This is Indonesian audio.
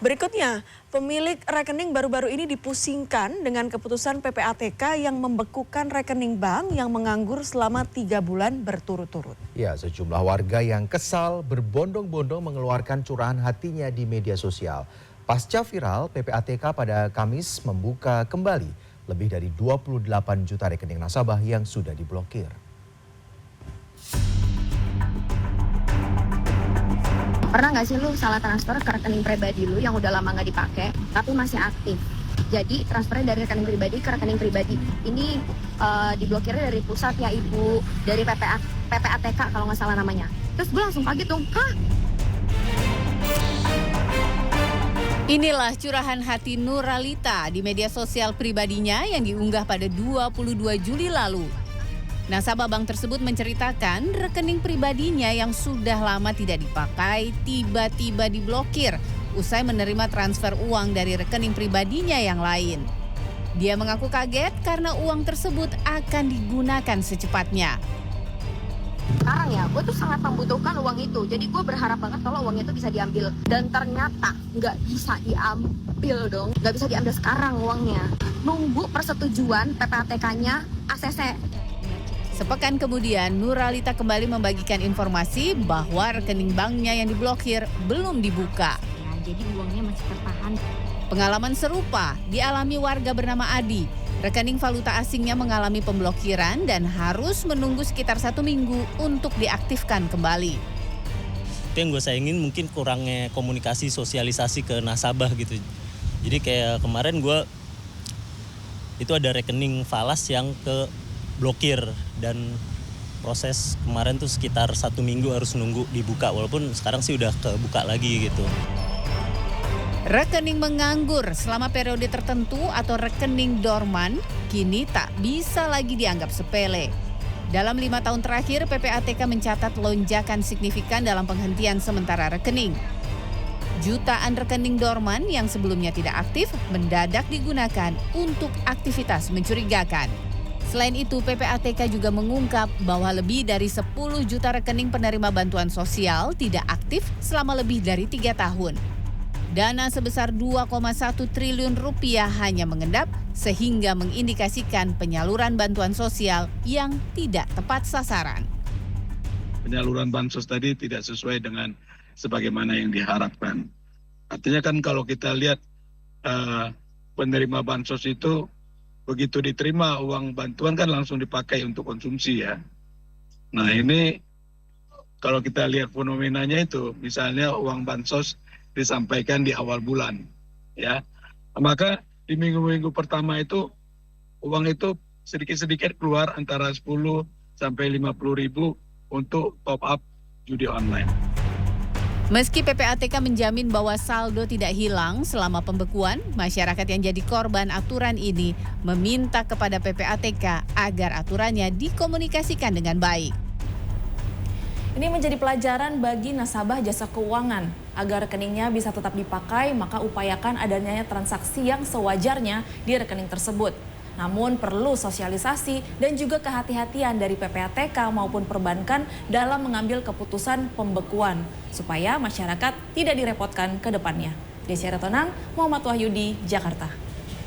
Berikutnya, pemilik rekening baru-baru ini dipusingkan dengan keputusan PPATK yang membekukan rekening bank yang menganggur selama 3 bulan berturut-turut. Ya, sejumlah warga yang kesal berbondong-bondong mengeluarkan curahan hatinya di media sosial. Pasca viral, PPATK pada Kamis membuka kembali lebih dari 28 juta rekening nasabah yang sudah diblokir. Pernah nggak sih lu salah transfer ke rekening pribadi lu yang udah lama nggak dipakai, tapi masih aktif? Jadi transfernya dari rekening pribadi ke rekening pribadi. Ini diblokirnya dari pusat ya ibu, dari PPATK kalau nggak salah namanya. Terus gue langsung kaget dong, hah? Inilah curahan hati Nuralita di media sosial pribadinya yang diunggah pada 22 Juli lalu. Nasabah bank tersebut menceritakan rekening pribadinya yang sudah lama tidak dipakai tiba-tiba diblokir usai menerima transfer uang dari rekening pribadinya yang lain. Dia mengaku kaget karena uang tersebut akan digunakan secepatnya. Sekarang ya, gue tuh sangat membutuhkan uang itu. Jadi gue berharap banget kalau uangnya itu bisa diambil. Dan ternyata nggak bisa diambil dong. Nggak bisa diambil sekarang uangnya. Nunggu persetujuan PPATK-nya ACC. Sepekan kemudian, Nuralita kembali membagikan informasi bahwa rekening banknya yang diblokir belum dibuka. Nah, jadi uangnya masih tertahan. Pengalaman serupa dialami warga bernama Adi. Rekening valuta asingnya mengalami pemblokiran dan harus menunggu sekitar 1 minggu untuk diaktifkan kembali. Itu yang gue sayangin mungkin kurangnya komunikasi sosialisasi ke nasabah gitu. Jadi kayak kemarin gue itu ada rekening falas yang ke blokir dan proses kemarin tuh sekitar 1 minggu harus nunggu dibuka walaupun sekarang sih udah kebuka lagi gitu. Rekening menganggur selama periode tertentu atau rekening dorman kini tak bisa lagi dianggap sepele. Dalam 5 tahun terakhir, PPATK mencatat lonjakan signifikan dalam penghentian sementara rekening. Jutaan rekening dorman yang sebelumnya tidak aktif mendadak digunakan untuk aktivitas mencurigakan. Selain itu, PPATK juga mengungkap bahwa lebih dari 10 juta rekening penerima bantuan sosial tidak aktif selama lebih dari 3 tahun. Dana sebesar 2,1 triliun rupiah hanya mengendap sehingga mengindikasikan penyaluran bantuan sosial yang tidak tepat sasaran. Penyaluran bansos tadi tidak sesuai dengan sebagaimana yang diharapkan. Artinya kan kalau kita lihat penerima bansos itu begitu diterima uang bantuan kan langsung dipakai untuk konsumsi ya. Nah ini kalau kita lihat fenomenanya itu misalnya uang bansos disampaikan di awal bulan ya. Maka di minggu-minggu pertama itu uang itu sedikit-sedikit keluar antara 10 sampai 50 ribu untuk top up judi online. Meski PPATK menjamin bahwa saldo tidak hilang selama pembekuan, masyarakat yang jadi korban aturan ini meminta kepada PPATK agar aturannya dikomunikasikan dengan baik. Ini menjadi pelajaran bagi nasabah jasa keuangan. Agar rekeningnya bisa tetap dipakai, maka upayakan adanya transaksi yang sewajarnya di rekening tersebut. Namun perlu sosialisasi dan juga kehati-hatian dari PPATK maupun perbankan dalam mengambil keputusan pembekuan, supaya masyarakat tidak direpotkan ke depannya. Desy Ratonang, Muhammad Wahyudi, Jakarta.